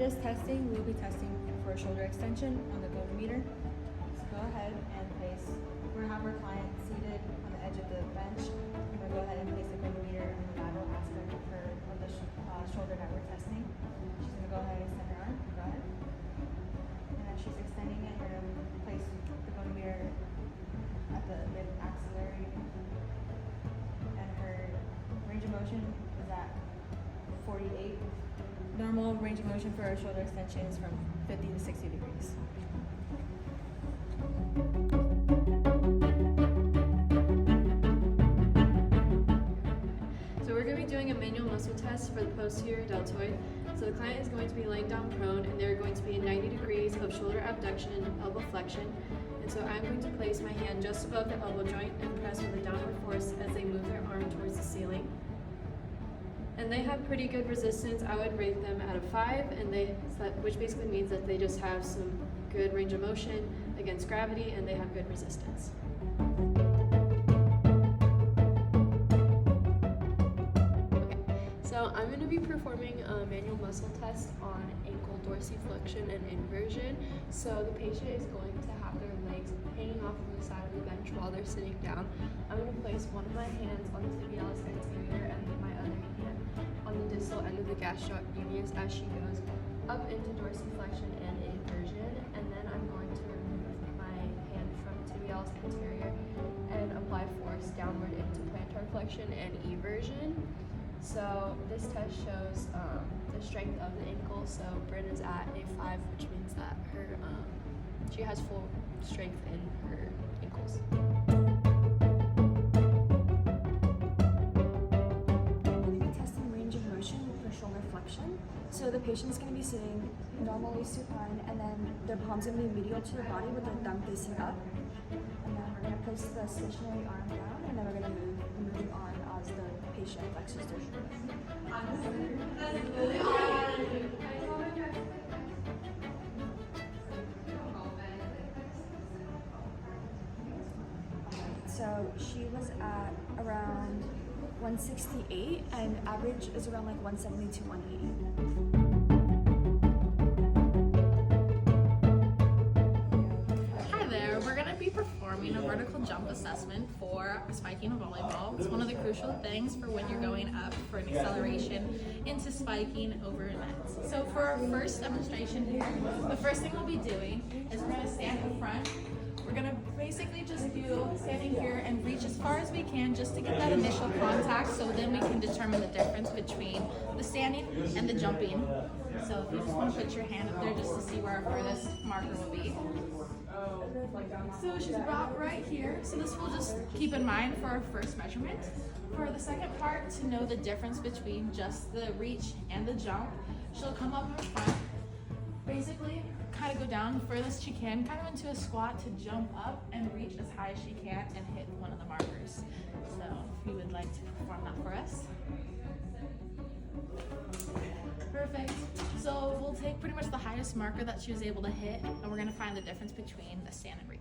this testing, we'll be testing for a shoulder extension on the goniometer. So go ahead and place, we're gonna have our client seated on the edge of the bench. We're gonna go ahead and place the goniometer on the lateral aspect of her, of the shoulder that we're testing. She's gonna go ahead and extend her arm, go ahead. And as she's extending it, we're gonna place the goniometer at the mid-axillary. And her range of motion is at 48. Normal range of motion for a shoulder extension is from 50 to 60 degrees. So we're going to be doing a manual muscle test for the posterior deltoid. So the client is going to be laying down prone, and they're going to be 90 degrees of shoulder abduction and elbow flexion. And so I'm going to place my hand just above the elbow joint and press with a downward force as they move their arm towards the ceiling. And they have pretty good resistance. I would rate them out of 5, and which basically means that they just have some good range of motion against gravity, and they have good resistance. So I'm going to be performing a manual muscle test on ankle dorsiflexion and inversion. So the patient is going to have their legs hanging off from the side of the bench while they're sitting down. I'm going to place one of my hands on the tibialis anterior and my other hand on the distal end of the gastrocnemius as she goes up into dorsiflexion and inversion. And then I'm going to remove my hand from tibialis anterior and apply force downward into plantar flexion and eversion. So this test shows the strength of the ankle. So Bryn is at a 5, which means that she has full strength in her ankles. We're going to be testing range of motion for shoulder flexion. So the patient's going to be sitting normally supine, and then their palms going to be medial to their body with their thumb facing up. And then we're going to place the stationary arm down, and then we're going to move the moving arm as the patient flexes their shoulder. So she was at around 168, and average is around like 170 to 180. Performing a vertical jump assessment for spiking a volleyball. It's one of the crucial things for when you're going up for an acceleration into spiking over a net. So for our first demonstration here, the first thing we'll be doing is we're going to stand in front. We're going to basically just do standing here and reach as far as we can just to get that initial contact, so then we can determine the difference between the standing and the jumping. So if you just want to put your hand up there just to see where our furthest marker will be. So she's about right here. So this we'll just keep in mind for our first measurement. For the second part, to know the difference between just the reach and the jump, she'll come up in front, basically kind of go down furthest she can, kind of into a squat to jump up and reach as high as she can and hit one of the markers. So if you would like to perform that for us. Perfect. So we'll take pretty much the highest marker that she was able to hit, and we're going to find the difference between the stand and reach.